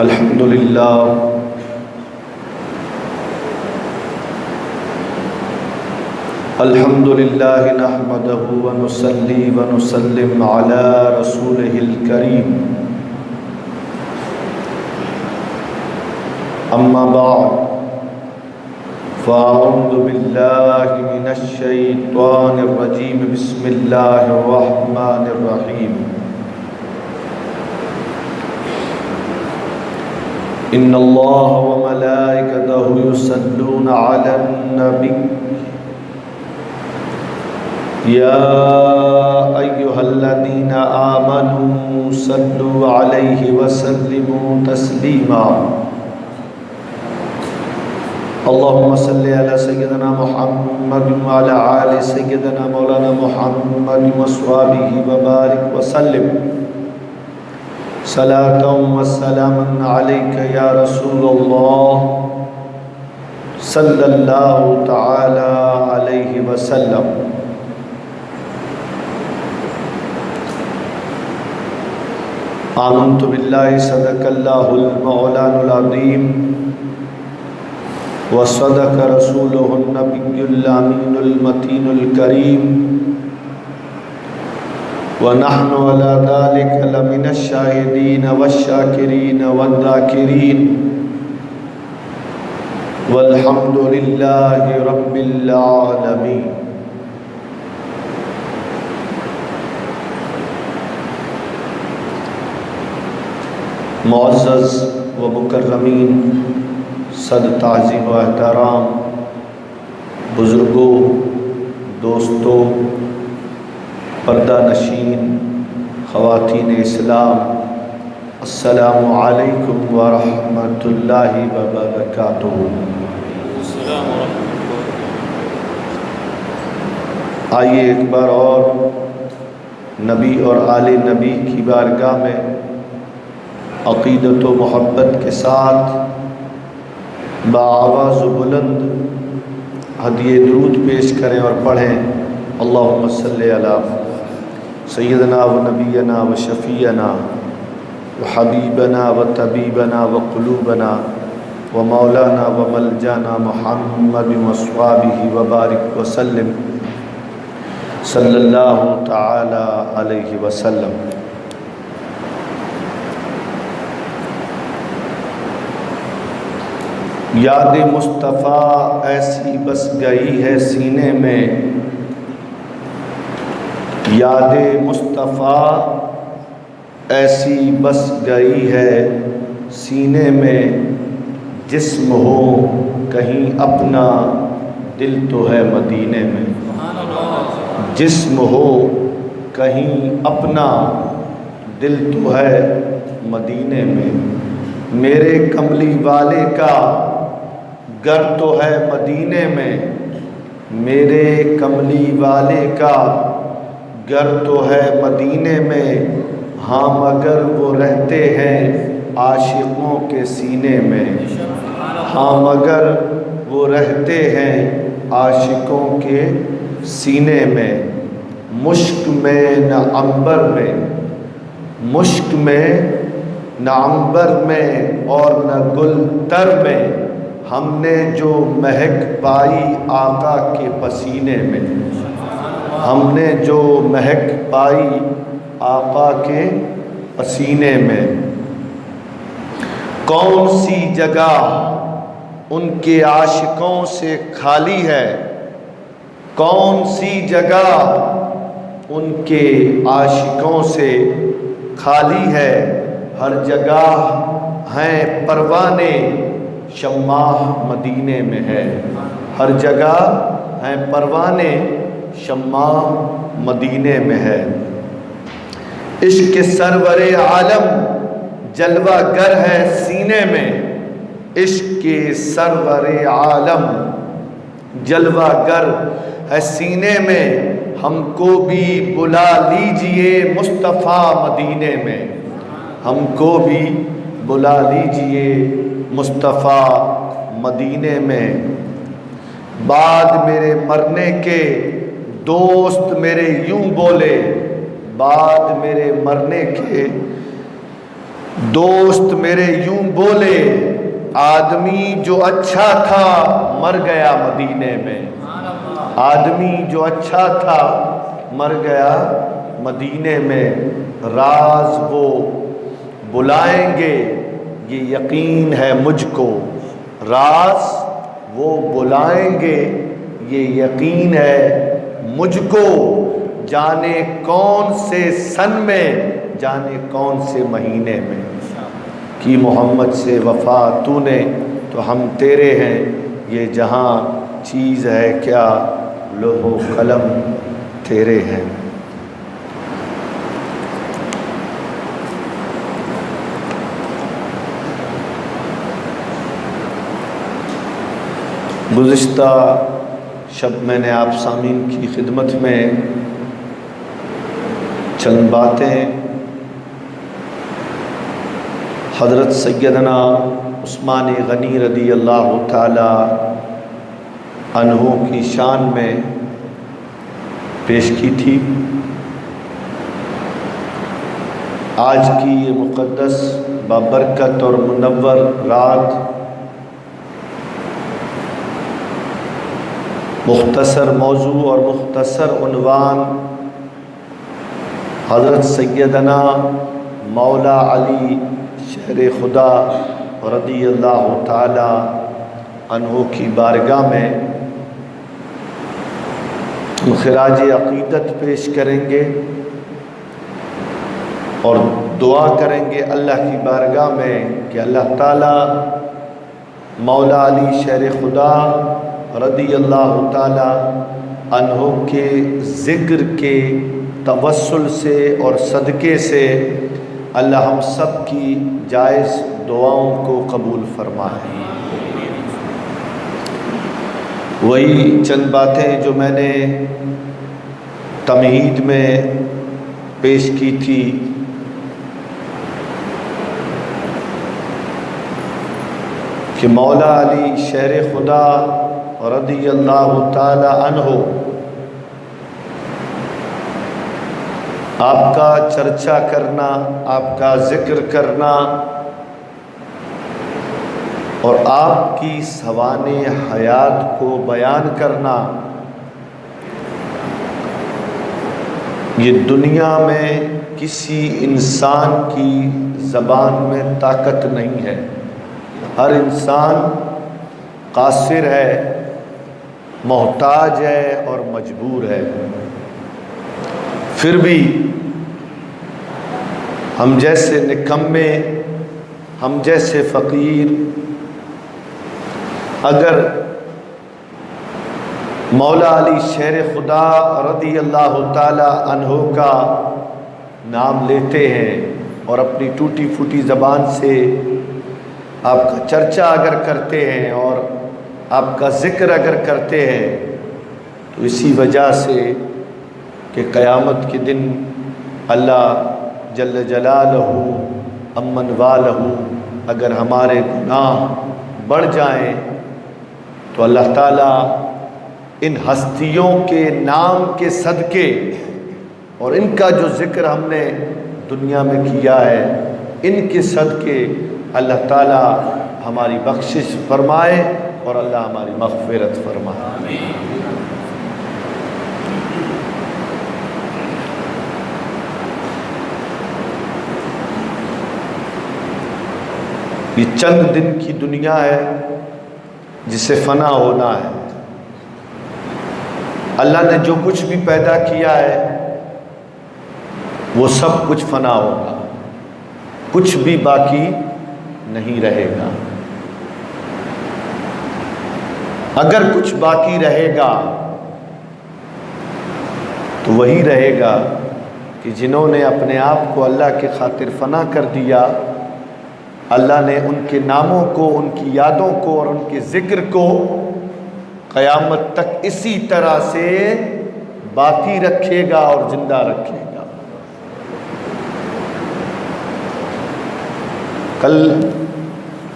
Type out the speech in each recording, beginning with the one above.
الحمد لله نحمده ونصلي ونسلم على رسوله الكريم أما بعد فأعوذ بالله من الشيطان الرجيم بسم الله الرحمن الرحيم إن الله وملائكته يصلون على النبي يا أيها الذين آمنوا صلوا عليه وسلموا تسليما اللهم صل على سيدنا محمد وعلى آل سيدنا مولانا محمد وصحبه وبارك وسلم صلاة وسلاما عليك يا رسول الله صلى الله تعالى عليه وسلم آمنت بالله صدق الله المولان العظيم وصدق رسوله النبي الأمين المتين الكريم ونحن على ذلك لمن الشاهدين والشاكرين والذاكرين والحمد لله رب العالمين. معزز و مکرمین، صد تعظیم و احترام بزرگوں، دوستوں، پردہ نشین، خواتین اسلام، السلام علیکم ورحمۃ اللہ وبرکاتہ۔ آئیے ایک بار اور نبی اور آل نبی کی بارگاہ میں عقیدت و محبت کے ساتھ بآواز بلند ہدیہ درود پیش کریں اور پڑھیں اللہم صلی علی سیدنا و نبینا و شفیعنا و حبیبنا و طبیبنا و قلوبنا و مولانا و ملجانا محمد و صحابہ و بارک وسلم صلی اللہ تعالی علیہ وسلم۔ یاد مصطفیٰ ایسی بس گئی ہے سینے میں، یاد مصطفیٰ ایسی بس گئی ہے سینے میں، جسم ہو کہیں اپنا دل تو ہے مدینے میں، جسم ہو کہیں اپنا دل تو ہے مدینے میں، میرے کملی والے کا گھر تو ہے مدینے میں، میرے کملی والے کا گھر تو ہے مدینے میں، ہاں مگر وہ رہتے ہیں عاشقوں کے سینے میں، ہاں مگر وہ رہتے ہیں عاشقوں کے سینے میں، مشک میں نہ عنبر میں، مشک میں نہ عنبر میں اور نہ گل تر میں، ہم نے جو مہک پائی آقا کے پسینے میں، ہم نے جو مہک پائی آقا کے پسینے میں، کون سی جگہ ان کے عاشقوں سے خالی ہے، کون سی جگہ ان کے عاشقوں سے خالی ہے، ہر جگہ ہیں پروانے شمع مدینے میں ہے، ہر جگہ ہیں پروانے شمع مدینے میں ہے، عشق سرور عالم جلوہ گر ہے سینے میں، عشق سرور عالم جلوہ گر ہے سینے میں، ہم کو بھی بلا لیجئے مصطفیٰ مدینے میں، ہم کو بھی بلا لیجئے مصطفیٰ مدینے میں، بعد میرے مرنے کے دوست میرے یوں بولے، بعد میرے مرنے کے دوست میرے یوں بولے، آدمی جو اچھا تھا مر گیا مدینے میں، آدمی جو اچھا تھا مر گیا مدینے میں، راز وہ بلائیں گے یہ یقین ہے مجھ کو، راز وہ بلائیں گے یہ یقین ہے مجھ کو، جانے کون سے سن میں جانے کون سے مہینے میں، کی محمد سے وفا تو نے تو ہم تیرے ہیں، یہ جہاں چیز ہے کیا لوح و قلم تیرے ہیں۔ گزشتہ شب میں نے آپ سامعین کی خدمت میں چند باتیں حضرت سیدنا عثمان غنی رضی اللہ تعالی عنہ کی شان میں پیش کی تھی۔ آج کی یہ مقدس بابرکت اور منور رات مختصر موضوع اور مختصر عنوان حضرت سیدنا مولا علی شہر خدا رضی اللہ تعالی عنہ کی بارگاہ میں خراج عقیدت پیش کریں گے اور دعا کریں گے اللہ کی بارگاہ میں کہ اللہ تعالی مولا علی شہر خدا رضی اللہ تعالی عنہ کے ذکر کے توسل سے اور صدقے سے اللہ ہم سب کی جائز دعاؤں کو قبول فرمائے۔ وہی چند باتیں جو میں نے تمہید میں پیش کی تھی، کہ مولا علی شہر خدا رضی اللہ تعالی عنہ آپ کا چرچا کرنا، آپ کا ذکر کرنا اور آپ کی سوانح حیات کو بیان کرنا، یہ دنیا میں کسی انسان کی زبان میں طاقت نہیں ہے۔ ہر انسان قاصر ہے، محتاج ہے اور مجبور ہے، پھر بھی ہم جیسے نکمے، ہم جیسے فقیر اگر مولا علی شہر خدا رضی اللہ تعالی عنہ کا نام لیتے ہیں اور اپنی ٹوٹی پھوٹی زبان سے آپ کا چرچا اگر کرتے ہیں اور آپ کا ذکر اگر کرتے ہیں، تو اسی وجہ سے کہ قیامت کے دن اللہ جل جلالہ امن والہ اگر ہمارے گناہ بڑھ جائیں تو اللہ تعالیٰ ان ہستیوں کے نام کے صدقے اور ان کا جو ذکر ہم نے دنیا میں کیا ہے، ان کے صدقے اللہ تعالیٰ ہماری بخشش فرمائے اور اللہ ہماری مغفرت فرمائے۔ یہ چند دن کی دنیا ہے جسے فنا ہونا ہے۔ اللہ نے جو کچھ بھی پیدا کیا ہے وہ سب کچھ فنا ہوگا، کچھ بھی باقی نہیں رہے گا۔ اگر کچھ باقی رہے گا تو وہی رہے گا کہ جنہوں نے اپنے آپ کو اللہ کے خاطر فنا کر دیا، اللہ نے ان کے ناموں کو، ان کی یادوں کو اور ان کے ذکر کو قیامت تک اسی طرح سے باقی رکھے گا اور زندہ رکھے گا۔ کل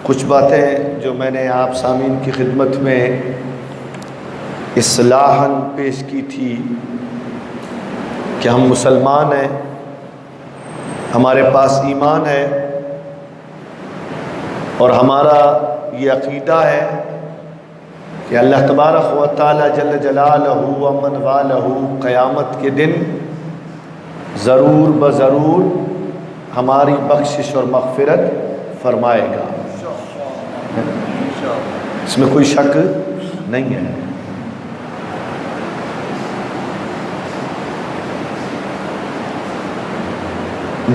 کچھ باتیں جو میں نے آپ سامعین کی خدمت میں اصلاحاً پیش کی تھی کہ ہم مسلمان ہیں، ہمارے پاس ایمان ہے، اور ہمارا یہ عقیدہ ہے کہ اللہ تبارک و تعالی جل جلالہ و من والہ قیامت کے دن ضرور بضرور ہماری بخشش اور مغفرت فرمائے گا، اس میں کوئی شک نہیں ہے۔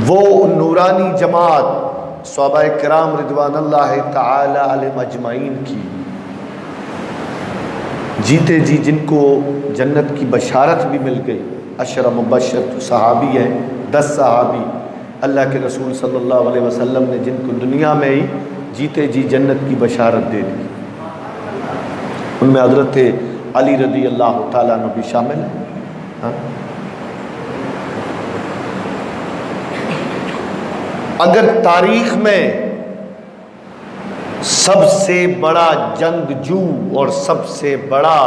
وہ نورانی جماعت صحابہ کرام رضوان اللہ تعالی علیہم اجمعین کی جیتے جی جن کو جنت کی بشارت بھی مل گئی، عشرہ مبشر صحابی ہیں، 10 صحابی اللہ کے رسول صلی اللہ علیہ وسلم نے جن کو دنیا میں ہی جیتے جی جنت کی بشارت دے دی، ان میں حضرت علی رضی اللہ تعالیٰ عنہ بھی شامل ہیں۔ اگر تاریخ میں سب سے بڑا جنگجو اور سب سے بڑا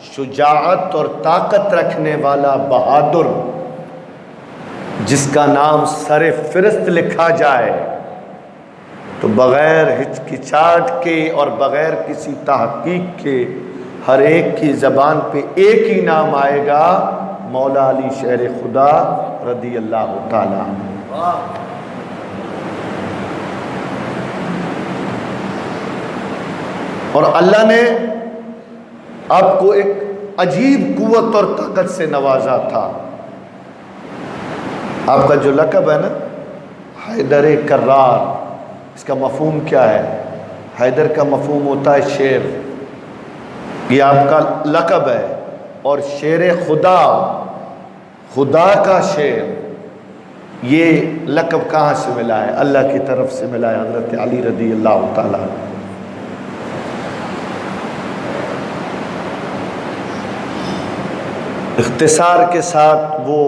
شجاعت اور طاقت رکھنے والا بہادر جس کا نام سر فہرست لکھا جائے تو بغیر ہچکچاہٹ کے اور بغیر کسی تحقیق کے ہر ایک کی زبان پہ ایک ہی نام آئے گا، مولا علی شیر خدا رضی اللہ تعالیٰ عنہ۔ اور اللہ نے آپ کو ایک عجیب قوت اور طاقت سے نوازا تھا۔ آپ کا جو لقب ہے نا حیدر کرار، اس کا مفہوم کیا ہے؟ حیدر کا مفہوم ہوتا ہے شیر، یہ آپ کا لقب ہے، اور شیر خدا، خدا کا شیر، یہ لقب کہاں سے ملا ہے؟ اللہ کی طرف سے ملا ہے، حضرت علی رضی اللہ تعالیٰ۔ اختصار کے ساتھ وہ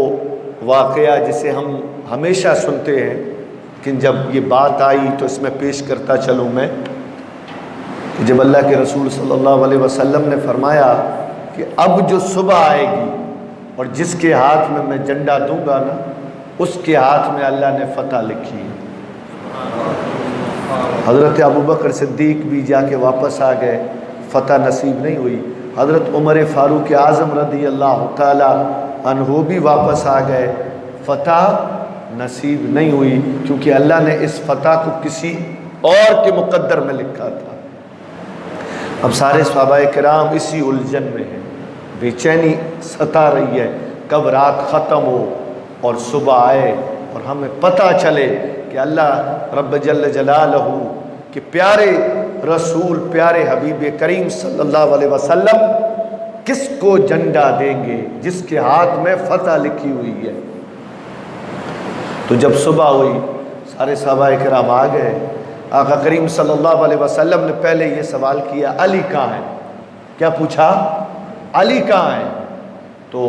واقعہ جسے ہم ہمیشہ سنتے ہیں، لیکن جب یہ بات آئی تو اس میں پیش کرتا چلوں میں کہ جب اللہ کے رسول صلی اللہ علیہ وسلم نے فرمایا کہ اب جو صبح آئے گی اور جس کے ہاتھ میں جھنڈا دوں گا نا اس کے ہاتھ میں اللہ نے فتح لکھی ہے۔ حضرت ابوبکر صدیق بھی جا کے واپس آ گئے، فتح نصیب نہیں ہوئی۔ حضرت عمر فاروق اعظم رضی اللہ تعالی عنہ بھی واپس آ گئے، فتح نصیب نہیں ہوئی، کیونکہ اللہ نے اس فتح کو کسی اور کے مقدر میں لکھا تھا۔ اب سارے صحابہ کرام اسی الجھن میں ہیں، بے چینی ستا رہی ہے کب رات ختم ہو اور صبح آئے اور ہمیں پتہ چلے کہ اللہ رب جل جلالہ کہ پیارے رسول، پیارے حبیب کریم صلی اللہ علیہ وسلم کس کو جھنڈا دیں گے جس کے ہاتھ میں فتح لکھی ہوئی ہے۔ تو جب صبح ہوئی سارے صحابہ کرام آ گئے، آقا کریم صلی اللہ علیہ وسلم نے پہلے یہ سوال کیا علی کہاں ہے؟ کیا پوچھا؟ علی کہاں ہے؟ تو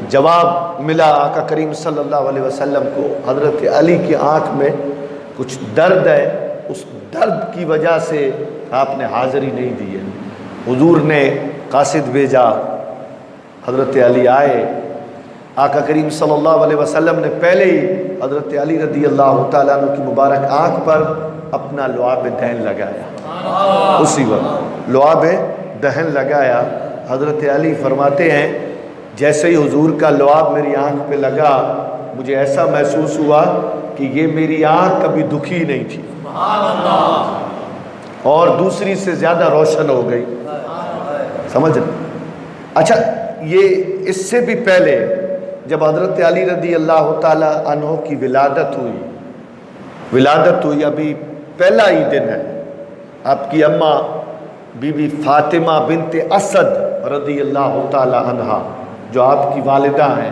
جواب ملا آقا کریم صلی اللہ علیہ وسلم کو حضرت علی کی آنکھ میں کچھ درد ہے، اس درد کی وجہ سے آپ نے حاضری نہیں دی ہے۔ حضور نے قاصد بھیجا، حضرت علی آئے، آقا کریم صلی اللہ علیہ وسلم نے پہلے ہی حضرت علی رضی اللہ تعالیٰ عنہ کی مبارک آنکھ پر اپنا لعاب دہن لگایا، اسی وقت لعاب دہن لگایا۔ حضرت علی فرماتے ہیں جیسے ہی حضور کا لعاب میری آنکھ پہ لگا مجھے ایسا محسوس ہوا کہ یہ میری آنکھ کبھی دکھی نہیں تھی اور دوسری سے زیادہ روشن ہو گئی۔ سمجھ رہے؟ اچھا، یہ اس سے بھی پہلے جب حضرت علی رضی اللہ تعالی عنہ کی ولادت ہوئی، ابھی پہلا ہی دن ہے، آپ کی اماں بی بی فاطمہ بنت اسد رضی اللہ تعالی عنہ جو آپ کی والدہ ہیں،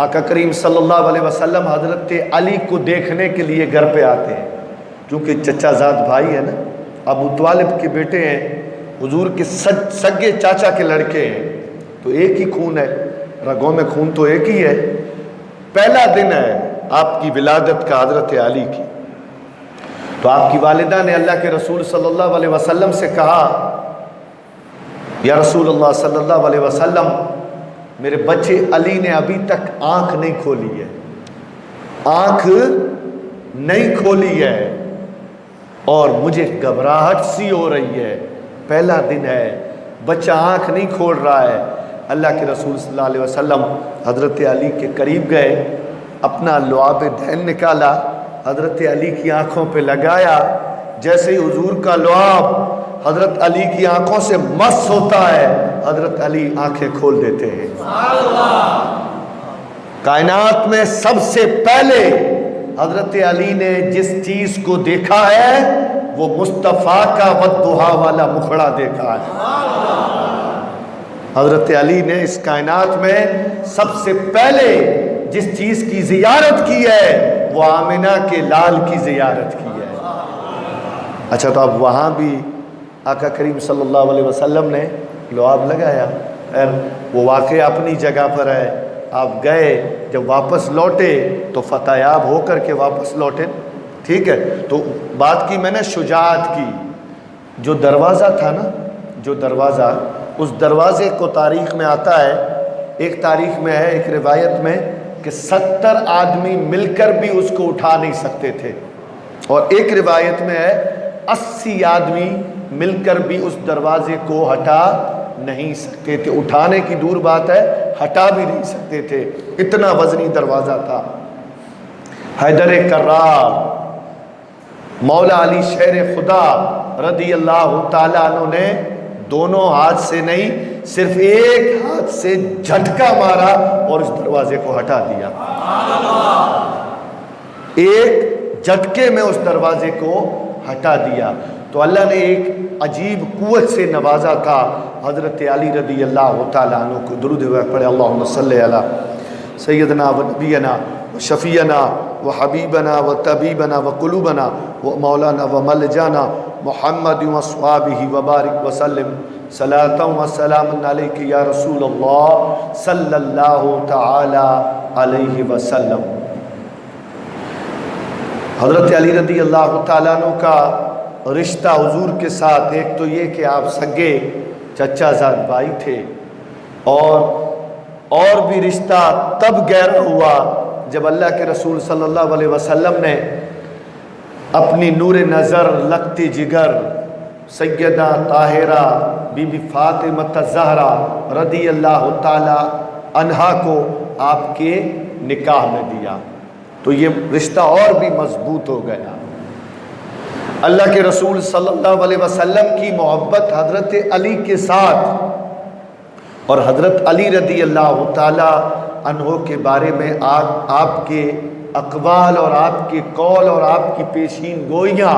آقا کریم صلی اللہ علیہ وسلم حضرت علی کو دیکھنے کے لیے گھر پہ آتے ہیں، کیونکہ چچا زاد بھائی ہے نا، ابو طالب کے بیٹے ہیں، حضور کے سگے چاچا کے لڑکے ہیں، تو ایک ہی خون ہے، رگوں میں خون تو ایک ہی ہے۔ پہلا دن ہے آپ کی ولادت کا حضرت علی کی، تو آپ کی والدہ نے اللہ کے رسول صلی اللہ علیہ وسلم سے کہا یا رسول اللہ صلی اللہ علیہ وسلم، میرے بچے علی نے ابھی تک آنکھ نہیں کھولی ہے، آنکھ نہیں کھولی ہے، اور مجھے گھبراہٹ سی ہو رہی ہے، پہلا دن ہے، بچہ آنکھ نہیں کھول رہا ہے۔ اللہ کے رسول صلی اللہ علیہ وسلم حضرت علی کے قریب گئے، اپنا لعاب دہن نکالا، حضرت علی کی آنکھوں پہ لگایا۔ جیسے ہی حضور کا لعاب حضرت علی کی آنکھوں سے مس ہوتا ہے، حضرت علی آنکھیں کھول دیتے ہیں۔ کائنات میں سب سے پہلے حضرت علی نے جس چیز کو دیکھا ہے وہ مصطفیٰ کا والضحیٰ والا مکھڑا دیکھا ہے۔ حضرت علی نے اس کائنات میں سب سے پہلے جس چیز کی زیارت کی ہے وہ آمنہ کے لال کی زیارت کی ہے۔ اچھا، تو اب وہاں بھی آقا کریم صلی اللہ علیہ وسلم نے لعاب لگایا۔ خیر، وہ واقعہ اپنی جگہ پر ہے، آپ گئے، جب واپس لوٹے تو فتح یاب ہو کر کے واپس لوٹے، ٹھیک ہے۔ تو بات کی میں نے شجاعت کی، جو دروازہ تھا نا، جو دروازہ، اس دروازے کو تاریخ میں آتا ہے، ایک تاریخ میں ہے، ایک روایت میں کہ 70 آدمی مل کر بھی اس کو اٹھا نہیں سکتے تھے، اور ایک روایت میں ہے 80 آدمی مل کر بھی اس دروازے کو ہٹا نہیں سکتے تھے۔ اٹھانے کی دور بات ہے، ہٹا بھی نہیں سکتے تھے، اتنا وزنی دروازہ تھا۔ حیدر کرار، مولا علی شیر خدا رضی اللہ تعالیٰ عنہ نے دونوں ہاتھ سے نہیں، صرف ایک ہاتھ سے جھٹکا مارا اور اس دروازے کو ہٹا دیا۔ ایک جھٹکے میں اس دروازے کو ہٹا دیا۔ تو اللہ نے ایک عجیب قوت سے نوازا تھا حضرت علی رضی اللہ تعالیٰ عنہ کو۔ درود پڑھے، اللہم صلی علی سیدنا و نبینا و شفیعنا و حبیبنا و طبیبنا و قلوبنا و مولانا و ملجانا محمد و صحابہ و بارک وسلم صلاۃ و سلام علیک یا رسول اللہ صلی اللہ تعالی علیہ وسلم۔ حضرت علی رضی اللہ تعالیٰ عنہ کا رشتہ حضور کے ساتھ، ایک تو یہ کہ آپ سگے چچا زاد بھائی تھے، اور بھی رشتہ تب گہرا ہوا جب اللہ کے رسول صلی اللہ علیہ وسلم نے اپنی نور نظر، لگتی جگر سیدہ طاہرہ بی بی فاطمہ الزہرا رضی اللہ تعالی عنہا کو آپ کے نکاح میں دیا، تو یہ رشتہ اور بھی مضبوط ہو گیا۔ اللہ کے رسول صلی اللہ علیہ وسلم کی محبت حضرت علی کے ساتھ، اور حضرت علی رضی اللہ تعالی عنہ کے بارے میں آپ کے اقوال اور آپ کے قول اور آپ کی پیشین گوئیاں،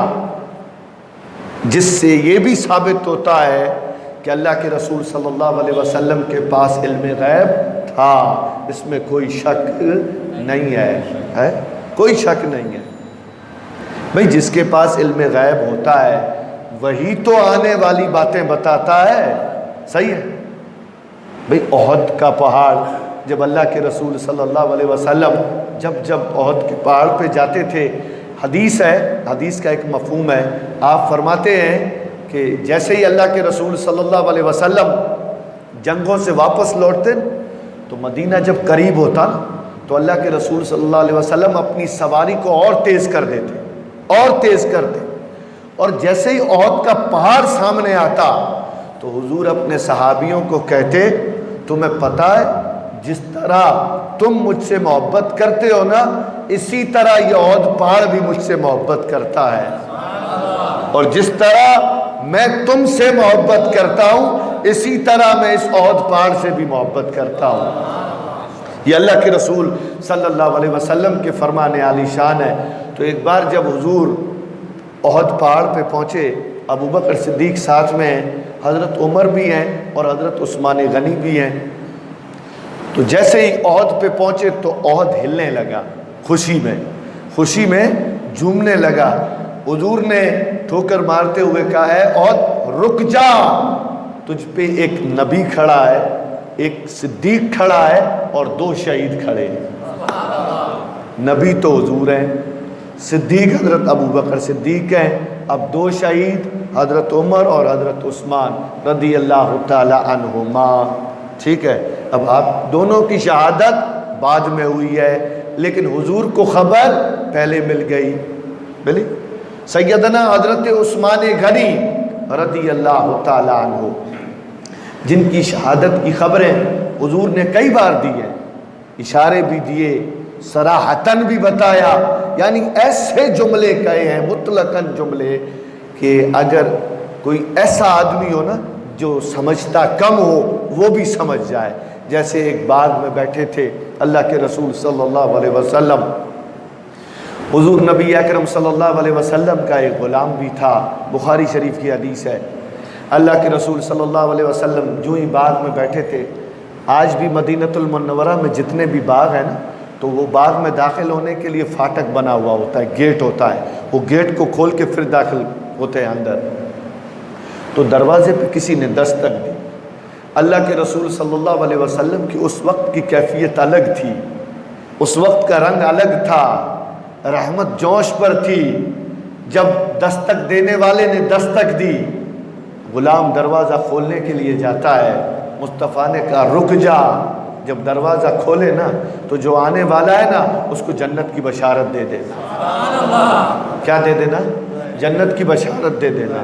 جس سے یہ بھی ثابت ہوتا ہے کہ اللہ کے رسول صلی اللہ علیہ وسلم کے پاس علم غیب تھا، اس میں کوئی شک نہیں ہے، کوئی شک نہیں ہے۔ بھئی جس کے پاس علم غیب ہوتا ہے وہی تو آنے والی باتیں بتاتا ہے، صحیح ہے۔ بھئی احد کا پہاڑ، جب اللہ کے رسول صلی اللہ علیہ وسلم جب احد کے پہاڑ پہ جاتے تھے، حدیث ہے، حدیث کا ایک مفہوم ہے، آپ فرماتے ہیں کہ جیسے ہی اللہ کے رسول صلی اللہ علیہ وسلم جنگوں سے واپس لوٹتے تو مدینہ جب قریب ہوتا تو اللہ کے رسول صلی اللہ علیہ وسلم اپنی سواری کو اور تیز کر دیتے، اور جیسے ہی احد کا پہاڑ سامنے آتا تو حضور اپنے صحابیوں کو کہتے، تمہیں پتہ ہے جس طرح تم مجھ سے محبت کرتے ہو نا، اسی طرح یہ احد پہاڑ بھی مجھ سے محبت کرتا ہے، اور جس طرح میں تم سے محبت کرتا ہوں اسی طرح میں اس احد پہاڑ سے بھی محبت کرتا ہوں۔ یہ اللہ کے رسول صلی اللہ علیہ وسلم کے فرمان عالی شان ہے۔ تو ایک بار جب حضور احد پہاڑ پہ پہنچے، ابو بکر صدیق ساتھ میں ہیں، حضرت عمر بھی ہیں اور حضرت عثمان غنی بھی ہیں، تو جیسے ہی احد پہ پہنچے تو احد ہلنے لگا، خوشی میں جھومنے لگا۔ حضور نے ٹھوکر مارتے ہوئے کہا ہے احد رک جا، تجھ پہ ایک نبی کھڑا ہے، ایک صدیق کھڑا ہے اور 2 شہید کھڑے ہیں۔ نبی تو حضور ہیں، صدیق حضرت ابو بکر صدیق ہیں، اب 2 شہید حضرت عمر اور حضرت عثمان رضی اللہ تعالی عنہما، ٹھیک ہے۔ اب آپ دونوں کی شہادت بعد میں ہوئی ہے، لیکن حضور کو خبر پہلے مل گئی، سیدنا حضرت عثمان غنی رضی اللہ تعالیٰ عنہ، جن کی شہادت کی خبریں حضور نے کئی بار دی ہیں، اشارے بھی دیے، صراحتاً بھی بتایا، یعنی ایسے جملے کہے ہیں مطلقاً جملے کہ اگر کوئی ایسا آدمی ہو نا جو سمجھتا کم ہو وہ بھی سمجھ جائے۔ جیسے ایک باغ میں بیٹھے تھے اللہ کے رسول صلی اللہ علیہ وسلم، حضور نبی اکرم صلی اللہ علیہ وسلم کا ایک غلام بھی تھا، بخاری شریف کی حدیث ہے۔ اللہ کے رسول صلی اللہ علیہ وسلم جو ہی باغ میں بیٹھے تھے، آج بھی مدینۃ المنورہ میں جتنے بھی باغ ہیں نا، تو وہ باغ میں داخل ہونے کے لیے فاٹک بنا ہوا ہوتا ہے، گیٹ ہوتا ہے، وہ گیٹ کو کھول کے پھر داخل ہوتے ہیں اندر۔ تو دروازے پہ کسی نے دستک دی، اللہ کے رسول صلی اللہ علیہ وسلم کی اس وقت کی کیفیت الگ تھی، اس وقت کا رنگ الگ تھا، رحمت جوش پر تھی۔ جب دستک دینے والے نے دستک دی، غلام دروازہ کھولنے کے لیے جاتا ہے، مصطفیٰ نے کہا رک جا۔ جب دروازہ کھولے نا تو جو آنے والا ہے نا اس کو جنت کی بشارت دے دینا۔ کیا دے دینا؟ جنت کی بشارت دے دینا۔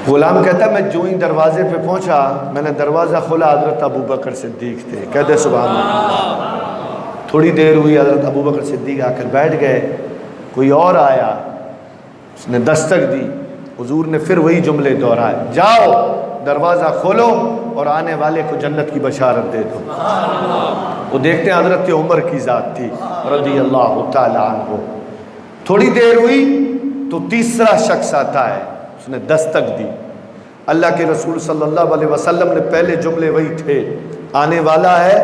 غلام کہتا ہے میں جو ہی دروازے پہ پہنچا، میں نے دروازہ کھولا، حضرت ابوبکر صدیق تھے۔ کہتے سبحان اللہ۔ تھوڑی دیر ہوئی، حضرت ابوبکر صدیق آ کر بیٹھ گئے، کوئی اور آیا، اس نے دستک دی، حضور نے پھر وہی جملے دہرائے، جاؤ دروازہ کھولو اور آنے والے کو جنت کی بشارت دے دو۔ وہ دیکھتے ہیں حضرت عمر کی ذات تھی رضی اللہ تعالیٰ عنہ۔ تھوڑی دیر ہوئی تو تیسرا شخص آتا ہے، اس نے دستک دی۔ اللہ کے رسول صلی اللہ علیہ وسلم نے پہلے جملے وہی تھے، آنے والا ہے،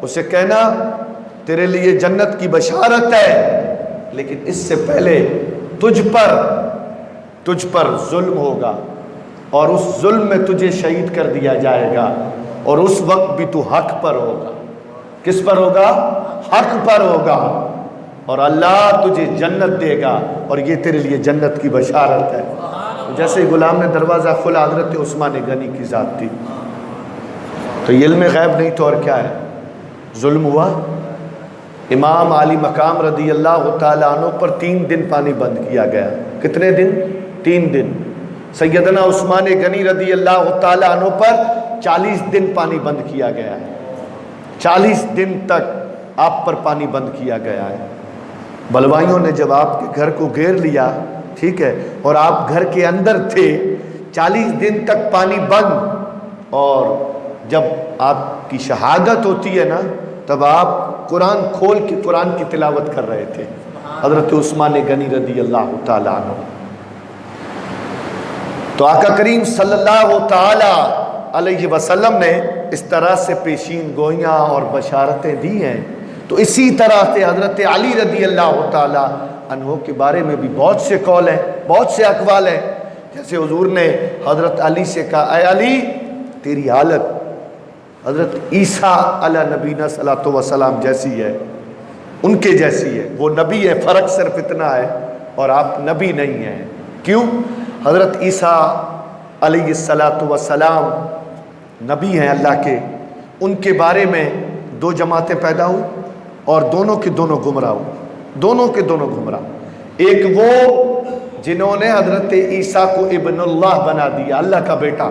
اسے کہنا تیرے لیے جنت کی بشارت ہے، لیکن اس سے پہلے تجھ پر ظلم ہوگا اور اس ظلم میں تجھے شہید کر دیا جائے گا، اور اس وقت بھی تو حق پر ہوگا۔ کس پر ہوگا؟ حق پر ہوگا، اور اللہ تجھے جنت دے گا، اور یہ تیرے لیے جنت کی بشارت ہے۔ جیسے ہی غلام نے دروازہ کھولا، حضرت عثمان غنی کی ذات تھی۔ تو یہ علم غیب نہیں تو اور کیا ہے؟ ظلم ہوا۔ امام علی مقام رضی اللہ تعالیٰ عنہ پر 3 دن پانی بند کیا گیا۔ کتنے دن؟ 3 دن۔ سیدنا عثمان غنی رضی اللہ تعالیٰ عنہ پر 40 دن پانی بند کیا گیا ہے۔ 40 دن تک آپ پر پانی بند کیا گیا ہے۔ بلوائیوں نے جب آپ کے گھر کو گھیر لیا، ٹھیک ہے، اور آپ گھر کے اندر تھے، 40 دن تک پانی بند، اور جب آپ کی شہادت ہوتی ہے نا تب آپ قرآن کھول کے قرآن کی تلاوت کر رہے تھے، حضرت عثمان غنی رضی اللہ تعالیٰ عنہ۔ تو آقا کریم صلی اللہ تعالی علیہ وسلم نے اس طرح سے پیشین گوئیاں اور بشارتیں دی ہیں۔ تو اسی طرح سے حضرت علی رضی اللہ تعالی عنہ کے بارے میں بھی بہت سے قول ہیں، بہت سے اقوال ہیں۔ جیسے حضور نے حضرت علی سے کہا، اے علی تیری حالت حضرت عیسیٰ علیہ نبینا صلاۃ وسلام جیسی ہے، ان کے جیسی ہے۔ وہ نبی ہے، فرق صرف اتنا ہے، اور آپ نبی نہیں ہیں۔ کیوں؟ حضرت عیسیٰ علیہ الصلاۃ والسلام نبی ہیں اللہ کے، ان کے بارے میں 2 جماعتیں پیدا ہوئی، اور دونوں کے دونوں گمراہ ہوئی، دونوں کے دونوں گمراہ۔ ایک وہ جنہوں نے حضرت عیسیٰ کو ابن اللہ بنا دیا، اللہ کا بیٹا،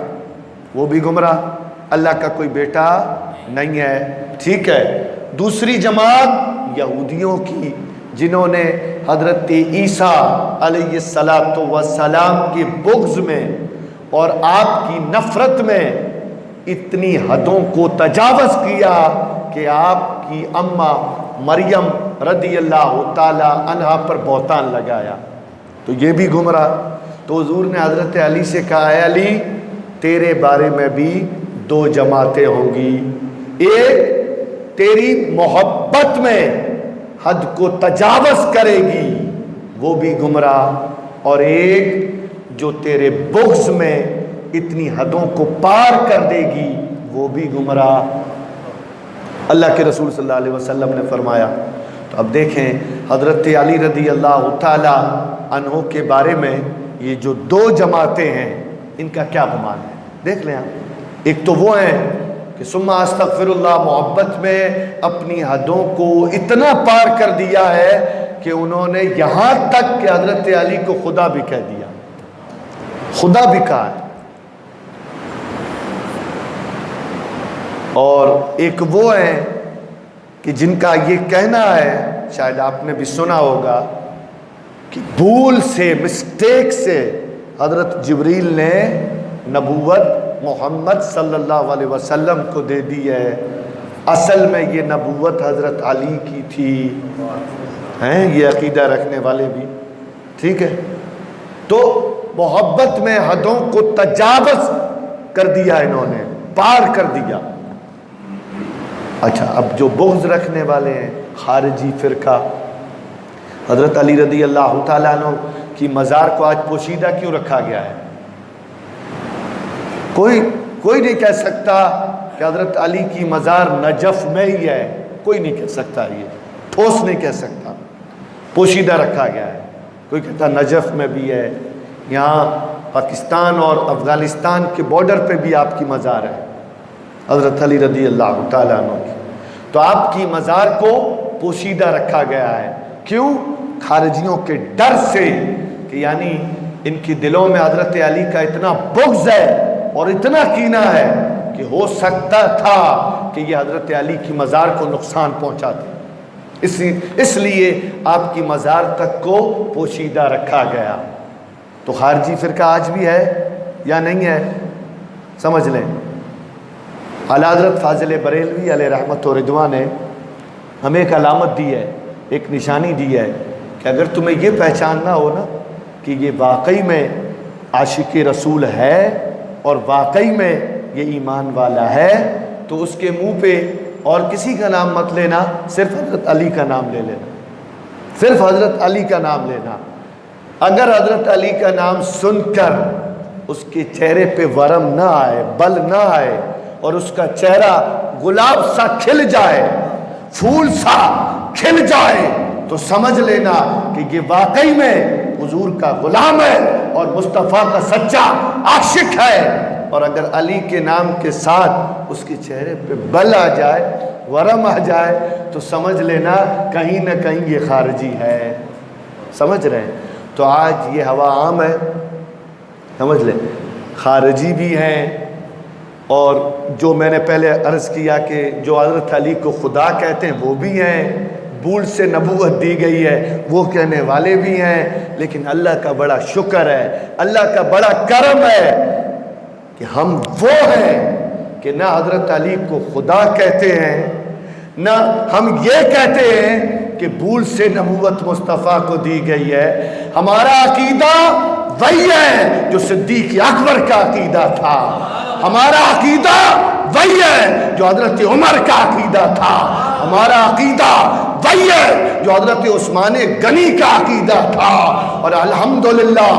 وہ بھی گمراہ، اللہ کا کوئی بیٹا نہیں ہے، ٹھیک ہے۔ دوسری جماعت یہودیوں کی، جنہوں نے حضرت عیسیٰ علیہ الصلاۃ والسلام کے بغض میں اور آپ کی نفرت میں اتنی حدوں کو تجاوز کیا کہ آپ کی اماں مریم رضی اللہ تعالی عنہا پر بہتان لگایا، تو یہ بھی گمراہ۔ تو حضور نے حضرت علی سے کہا، اے علی تیرے بارے میں بھی 2 جماعتیں ہوں گی، ایک تیری محبت میں حد کو تجاوز کرے گی، وہ بھی گمراہ، اور ایک جو تیرے بغض میں اتنی حدوں کو پار کر دے گی، وہ بھی گمراہ۔ اللہ کے رسول صلی اللہ علیہ وسلم نے فرمایا۔ تو اب دیکھیں حضرت علی رضی اللہ تعالی عنہ کے بارے میں یہ جو 2 جماعتیں ہیں، ان کا کیا گمان ہے، دیکھ لیں آپ۔ ایک تو وہ ہیں کہ ثم استغفر اللہ، محبت میں اپنی حدوں کو اتنا پار کر دیا ہے کہ انہوں نے یہاں تک کہ حضرت علی کو خدا بھی کہہ دیا، خدا بھی کہا ہے۔ اور ایک وہ ہیں کہ جن کا یہ کہنا ہے، شاید آپ نے بھی سنا ہوگا، کہ بھول سے، مسٹیک سے حضرت جبریل نے نبوت محمد صلی اللہ علیہ وسلم کو دے دی ہے، اصل میں یہ نبوت حضرت علی کی تھی، ہیں یہ عقیدہ رکھنے والے بھی، ٹھیک ہے۔ تو محبت میں حدوں کو تجاوز کر دیا انہوں نے، پار کر دیا۔ اچھا، اب جو بغض رکھنے والے ہیں خارجی فرقہ، حضرت علی رضی اللہ تعالیٰ عنہ کی مزار کو آج پوشیدہ کیوں رکھا گیا ہے؟ کوئی نہیں کہہ سکتا کہ حضرت علی کی مزار نجف میں ہی ہے، کوئی نہیں کہہ سکتا، یہ ٹھوس نہیں کہہ سکتا، پوشیدہ رکھا گیا ہے۔ کوئی کہتا نجف میں بھی ہے، یہاں پاکستان اور افغانستان کے بارڈر پہ بھی آپ کی مزار ہے حضرت علی رضی اللہ تعالیٰ عنہ کی، تو آپ کی مزار کو پوشیدہ رکھا گیا ہے۔ کیوں؟ خارجیوں کے ڈر سے، کہ یعنی ان کی دلوں میں حضرت علی کا اتنا بغض ہے اور اتنا کینہ ہے کہ ہو سکتا تھا کہ یہ حضرت علی کی مزار کو نقصان پہنچاتے، اس لیے آپ کی مزار تک کو پوشیدہ رکھا گیا۔ تو خارجی فرقہ آج بھی ہے یا نہیں ہے؟ سمجھ لیں، اعلیٰ حضرت فاضل بریلوی علیہ رحمت و رضوان نے ہمیں ایک علامت دی ہے، ایک نشانی دی ہے کہ اگر تمہیں یہ پہچاننا ہو نا کہ یہ واقعی میں عاشق رسول ہے اور واقعی میں یہ ایمان والا ہے، تو اس کے منہ پہ اور کسی کا نام مت لینا، صرف حضرت علی کا نام لے لینا، صرف حضرت علی کا نام لینا۔ اگر حضرت علی کا نام سن کر اس کے چہرے پہ ورم نہ آئے، بل نہ آئے، اور اس کا چہرہ گلاب سا کھل جائے، پھول سا کھل جائے، تو سمجھ لینا کہ یہ واقعی میں حضور کا غلام ہے اور مصطفیٰ کا سچا عاشق ہے۔ اور اگر علی کے نام کے ساتھ اس کے چہرے پہ بل آ جائے، ورم آ جائے، تو سمجھ لینا کہیں نہ کہیں یہ خارجی ہے۔ سمجھ رہے ہیں؟ تو آج یہ ہوا عام ہے، سمجھ لیں، خارجی بھی ہیں، اور جو میں نے پہلے عرض کیا کہ جو حضرت علی کو خدا کہتے ہیں وہ بھی ہیں، بھول سے نبوت دی گئی ہے وہ کہنے والے بھی ہیں۔ لیکن اللہ کا بڑا شکر ہے، اللہ کا بڑا کرم ہے کہ ہم وہ ہیں کہ نہ حضرت علی کو خدا کہتے ہیں، نہ ہم یہ کہتے ہیں کہ بھول سے نبوت مصطفیٰ کو دی گئی ہے۔ ہمارا عقیدہ وہی ہے جو صدیق اکبر کا عقیدہ تھا، ہمارا عقیدہ وہی ہے جو حضرت عمر کا عقیدہ تھا، ہمارا عقیدہ وہی ہے جو حضرت عثمان غنی کا عقیدہ تھا۔ اور الحمدللہ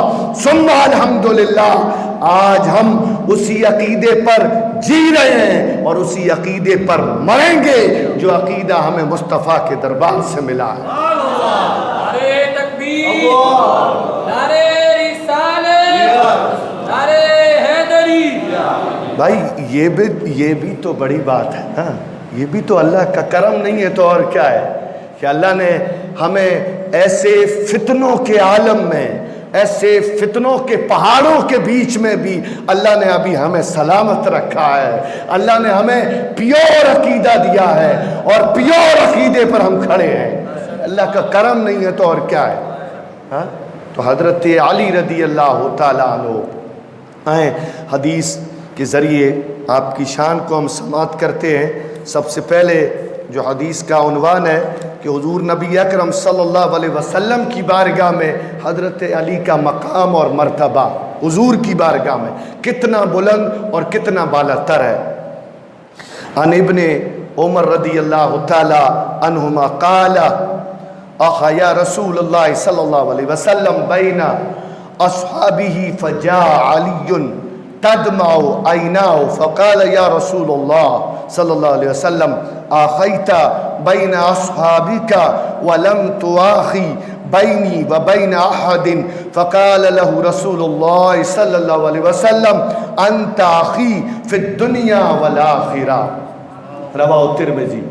ثم الحمدللہ آج ہم اسی عقیدے پر جی رہے ہیں اور اسی عقیدے پر مریں گے جو عقیدہ ہمیں مصطفیٰ کے دربار سے ملا ہے۔ نعرہ تکبیر، نعرہ رسالت، نعرہ حیدری۔ بھائی یہ بھی تو بڑی بات ہے نا، یہ بھی تو اللہ کا کرم نہیں ہے تو اور کیا ہے کہ اللہ نے ہمیں ایسے فتنوں کے عالم میں، ایسے فتنوں کے پہاڑوں کے بیچ میں بھی اللہ نے ابھی ہمیں سلامت رکھا ہے، اللہ نے ہمیں پیور عقیدہ دیا ہے اور پیور عقیدے پر ہم کھڑے ہیں۔ اللہ کا کرم نہیں ہے تو اور کیا ہے؟ ہاں؟ تو حضرت علی رضی اللہ تعالیٰ عنہ آئیں، حدیث کے ذریعے آپ کی شان کو ہم سماعت کرتے ہیں۔ سب سے پہلے جو حدیث کا عنوان ہے کہ حضور نبی اکرم صلی اللہ علیہ وسلم کی بارگاہ میں حضرت علی کا مقام اور مرتبہ حضور کی بارگاہ میں کتنا بلند اور کتنا بالا تر ہے۔ عن ابن عمر رضی اللہ تعالی عنہما قال اخا یا رسول اللہ صلی اللہ علیہ وسلم بین اصحابہ فجاء علی تدمع عیناہ فقال یا رسول اللہ صلی اللہ علیہ وسلم آخیت بین اصحابک ولم تواخی بینی وبین احد فقال له رسول اللہ صلی اللہ علیہ وسلم انت اخی فی الدنیا والآخرہ۔ رواہ ترمذی۔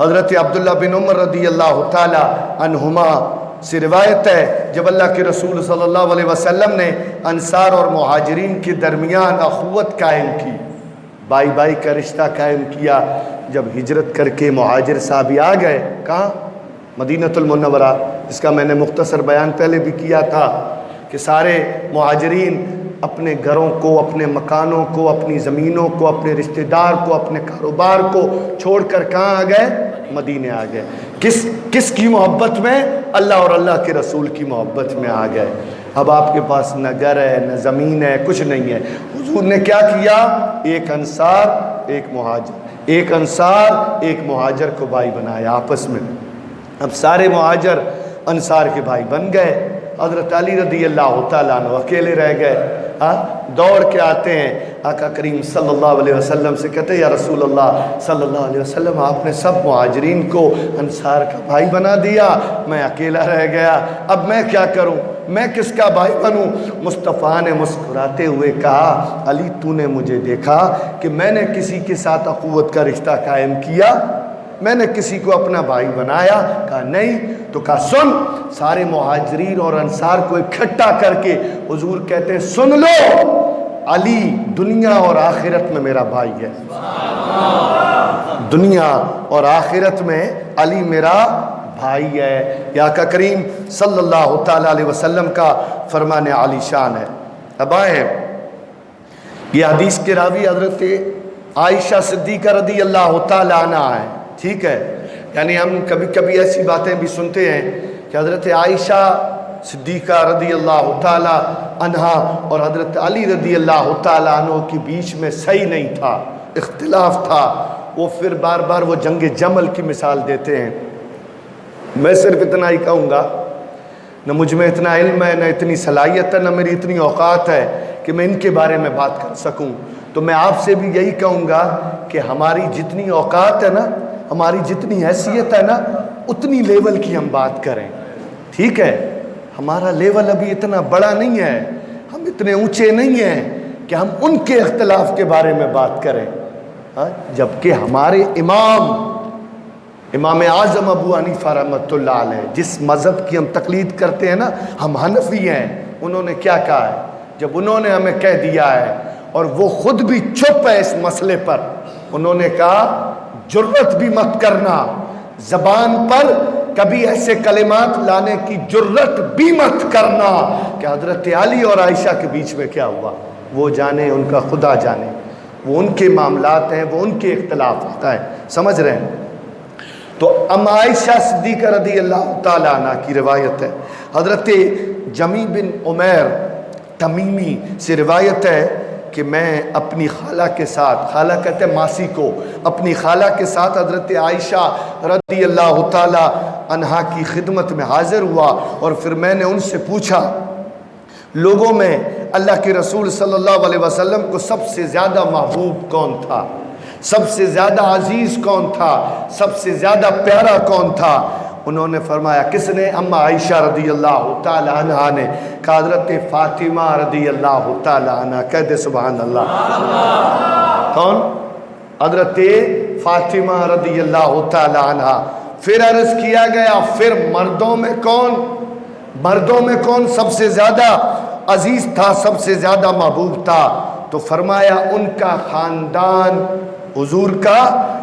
حضرت عبداللہ بن عمر رضی اللہ تعالی عنہما سے روایت ہے جب اللہ کے رسول صلی اللہ علیہ وسلم نے انصار اور مہاجرین کے درمیان اخوت قائم کی، بائی بائی کا رشتہ قائم کیا، جب ہجرت کر کے مہاجر صحابی آ گئے کہاں؟ مدینہ المنورہ، جس کا میں نے مختصر بیان پہلے بھی کیا تھا کہ سارے مہاجرین اپنے گھروں کو، اپنے مکانوں کو، اپنی زمینوں کو، اپنے رشتہ دار کو، اپنے کاروبار کو چھوڑ کر کہاں آ گئے؟ مدینے آ گئے۔ کس کی محبت میں؟ اللہ اور اللہ کے رسول کی محبت میں آ گئے۔ اب آپ کے پاس نہ گھر ہے، نہ زمین ہے، کچھ نہیں ہے۔ حضور نے کیا کیا؟ ایک انصار ایک مہاجر کو بھائی بنایا آپس میں۔ اب سارے مہاجر انصار کے بھائی بن گئے، حضرت علی رضی اللہ تعالیٰ عنہ اکیلے رہ گئے۔ دوڑ کے آتے ہیں آقا کریم صلی اللہ علیہ وسلم سے، کہتے ہیں یا رسول اللہ صلی اللہ علیہ وسلم، آپ نے سب مہاجرین کو انصار کا بھائی بنا دیا، میں اکیلا رہ گیا، اب میں کیا کروں؟ میں کس کا بھائی بنوں؟ مصطفیٰ نے مسکراتے ہوئے کہا، علی تو نے مجھے دیکھا کہ میں نے کسی کے ساتھ اخوت کا رشتہ قائم کیا؟ میں نے کسی کو اپنا بھائی بنایا؟ کہا نہیں۔ تو کہا سن، سارے مہاجرین اور انصار کو اکٹھا کر کے حضور کہتے ہیں سن لو، علی دنیا اور آخرت میں میرا بھائی ہے، دنیا اور آخرت میں علی میرا بھائی ہے۔ یا آقا کریم صلی اللہ تعالیٰ علیہ وسلم کا فرمان عالی شان ہے۔ اب آئے یہ حدیث کے راوی حضرت عائشہ صدیقہ رضی اللہ تعالیٰ عنہ ہے، ٹھیک ہے؟ یعنی ہم کبھی کبھی ایسی باتیں بھی سنتے ہیں کہ حضرت عائشہ صدیقہ رضی اللہ تعالیٰ عنہ اور حضرت علی رضی اللہ تعالیٰ عنہ کے بیچ میں صحیح نہیں تھا، اختلاف تھا۔ وہ پھر بار بار وہ جنگ جمل کی مثال دیتے ہیں۔ میں صرف اتنا ہی کہوں گا، نہ مجھ میں اتنا علم ہے، نہ اتنی صلاحیت ہے، نہ میری اتنی اوقات ہے کہ میں ان کے بارے میں بات کر سکوں۔ تو میں آپ سے بھی یہی کہوں گا کہ ہماری جتنی اوقات ہے نا، ہماری جتنی حیثیت ہے نا، اتنی لیول کی ہم بات کریں، ٹھیک ہے؟ ہمارا لیول ابھی اتنا بڑا نہیں ہے، ہم اتنے اونچے نہیں ہیں کہ ہم ان کے اختلاف کے بارے میں بات کریں، جبکہ ہمارے امام اعظم ابو حنیفہ رحمۃ اللہ علیہ، جس مذہب کی ہم تقلید کرتے ہیں نا، ہم حنفی ہیں، انہوں نے کیا کہا ہے؟ جب انہوں نے ہمیں کہہ دیا ہے اور وہ خود بھی چپ ہے اس مسئلے پر، انہوں نے کہا جرت بھی مت کرنا، زبان پر کبھی ایسے کلمات لانے کی جرت بھی مت کرنا کہ حضرت علی اور عائشہ کے بیچ میں کیا ہوا وہ جانے، ان کا خدا جانے، وہ ان کے معاملات ہیں، وہ ان کے اختلافات ہیں، سمجھ رہے ہیں؟ تو ام عائشہ صدیقہ رضی اللہ تعالیٰ عنہ کی روایت ہے، حضرت جمی بن عمیر تمیمی سے روایت ہے کہ میں اپنی خالہ کے ساتھ، خالہ کہتے ہیں ماسی کو، اپنی خالہ کے ساتھ حضرت عائشہ رضی اللہ تعالی عنہا کی خدمت میں حاضر ہوا، اور پھر میں نے ان سے پوچھا لوگوں میں اللہ کے رسول صلی اللہ علیہ وسلم کو سب سے زیادہ محبوب کون تھا، سب سے زیادہ عزیز کون تھا، سب سے زیادہ پیارا کون تھا؟ انہوں نے فرمایا کس نے؟ اما عائشہ رضی اللہ تعالی عنہا نے کہا حضرت فاطمہ رضی اللہ تعالی عنہا، کہہ دے سبحان اللہ۔ کون؟ حضرت فاطمہ رضی اللہ تعالی عنہا۔ پھر عرض کیا گیا پھر مردوں میں کون سب سے زیادہ عزیز تھا، سب سے زیادہ محبوب تھا؟ تو فرمایا ان کا خاندان، حضور کا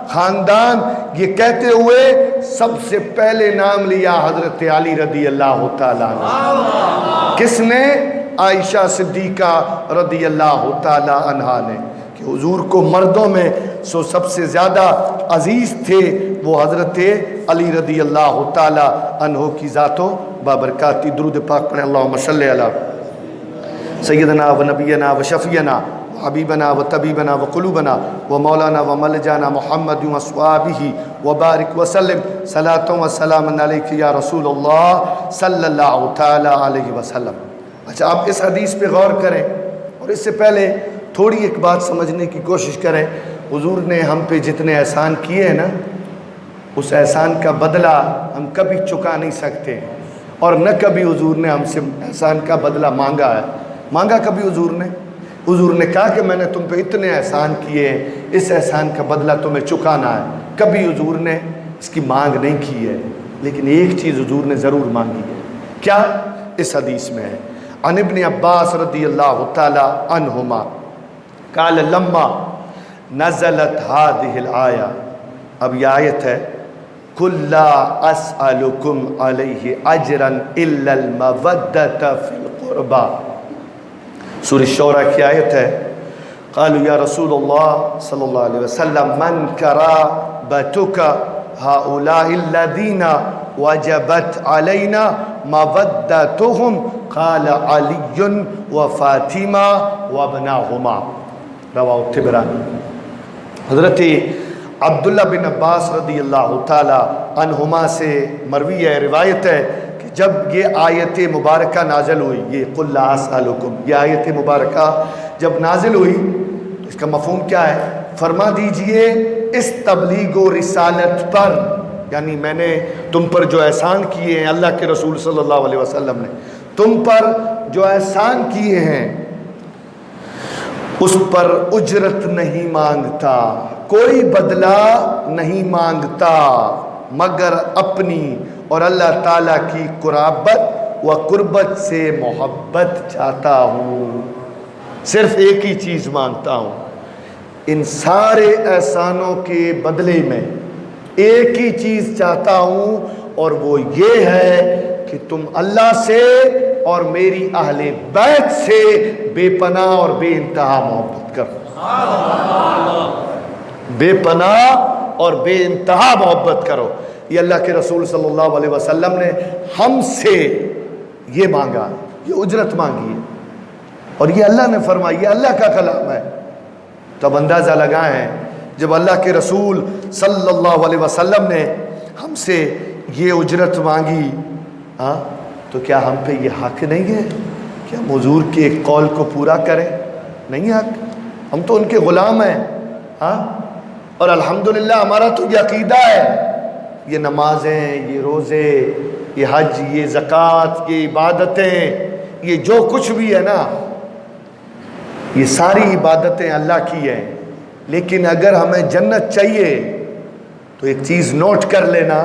خاندان۔ یہ کہتے ہوئے سب سے پہلے نام لیا حضرت علی رضی اللہ تعالیٰ عنہ۔ کس نے؟ عائشہ صدیقہ رضی اللہ تعالیٰ عنہا نے، کہ حضور کو مردوں میں سب سے زیادہ عزیز تھے وہ حضرت علی رضی اللہ تعالیٰ عنہ کی ذات و بابرکاتی۔ درود پاک پڑھیں، اللہم صلی علی سیدنا و نبینا و شفینا حبیبنا و طبیبنا و قلوبنا و مولانا و ملجانا محمد و اصحابہ و بارک وسلم، صلاۃ و سلام علیک یا رسول اللہ صلی اللہ تعالیٰ علیہ وسلم۔ اچھا، آپ اس حدیث پہ غور کریں، اور اس سے پہلے تھوڑی ایک بات سمجھنے کی کوشش کریں۔ حضور نے ہم پہ جتنے احسان کیے ہیں نا، اس احسان کا بدلہ ہم کبھی چکا نہیں سکتے، اور نہ کبھی حضور نے ہم سے احسان کا بدلہ مانگا ہے۔ مانگا کبھی حضور نے کہا کہ میں نے تم پہ اتنے احسان کیے ہیں، اس احسان کا بدلہ تمہیں چکانا ہے، کبھی حضور نے اس کی مانگ نہیں کی ہے۔ لیکن ایک چیز حضور نے ضرور مانگی ہے، کیا اس حدیث میں ہے؟ عن ابن عباس رضی اللہ تعالی عنہما قال لما نزلت هذه الآية، اب یہ آیت ہے قل لا اسألكم علیہ اجرا الا المودة فی القربى، سورہ شورى کی آیت ہے قالوا یا رسول اللہ صلی اللہ علیہ وسلم من قرابتك هؤلاء الذين وجبت علینا مودتهم قال علی وفاطمہ وابناہما، رواہ الطبرانی۔ حضرت عبداللہ بن عباس رضی اللہ تعالی عنہما سے مروی ہے، روایت ہے کہ جب یہ آیت مبارکہ نازل ہوئی، یہ قل لا اسألکم، یہ آیت مبارکہ جب نازل ہوئی تو اس کا مفہوم کیا ہے؟ فرما دیجئے اس تبلیغ و رسالت پر، یعنی میں نے تم پر جو احسان کیے ہیں، اللہ کے رسول صلی اللہ علیہ وسلم نے تم پر جو احسان کیے ہیں اس پر اجرت نہیں مانگتا، کوئی بدلہ نہیں مانگتا، مگر اپنی اور اللہ تعالیٰ کی قرابت و قربت سے محبت چاہتا ہوں، صرف ایک ہی چیز مانگتا ہوں، ان سارے احسانوں کے بدلے میں ایک ہی چیز چاہتا ہوں، اور وہ یہ ہے کہ تم اللہ سے اور میری اہل بیت سے بے پناہ اور بے انتہا محبت کرو، بے پناہ اور بے انتہا محبت کرو۔ یہ اللہ کے رسول صلی اللہ علیہ وسلم نے ہم سے یہ مانگا، یہ اجرت مانگی ہے، اور یہ اللہ نے فرمایا، یہ اللہ کا کلام ہے۔ تب اندازہ لگائیں جب اللہ کے رسول صلی اللہ علیہ وسلم نے ہم سے یہ اجرت مانگی، تو کیا ہم پہ یہ حق نہیں ہے کہ ہم حضور کے ایک قول کو پورا کریں؟ نہیں حق، ہم تو ان کے غلام ہیں، اور الحمدللہ ہمارا تو یہ عقیدہ ہے، یہ نمازیں، یہ روزے، یہ حج، یہ زکوٰۃ، یہ عبادتیں، یہ جو کچھ بھی ہے نا، یہ ساری عبادتیں اللہ کی ہیں، لیکن اگر ہمیں جنت چاہیے تو ایک چیز نوٹ کر لینا،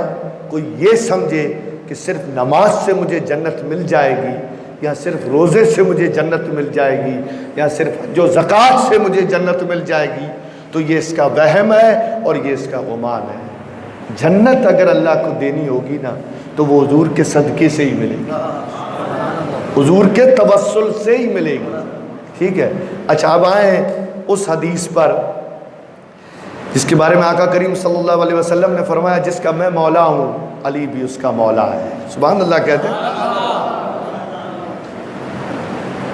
کوئی یہ سمجھے کہ صرف نماز سے مجھے جنت مل جائے گی، یا صرف روزے سے مجھے جنت مل جائے گی، یا صرف جو زکوٰۃ سے مجھے جنت مل جائے گی، تو یہ اس کا وہم ہے اور یہ اس کا گمان ہے۔ جنت اگر اللہ کو دینی ہوگی نا تو وہ حضور کے صدقے سے ہی ملے گی، حضور کے توسل سے ہی ملے گی، ٹھیک ہے؟ اچھا اب آئیں اس حدیث پر جس کے بارے میں آقا کریم صلی اللہ علیہ وسلم نے فرمایا جس کا میں مولا ہوں علی بھی اس کا مولا ہے۔ سبحان اللہ کہتے ہیں۔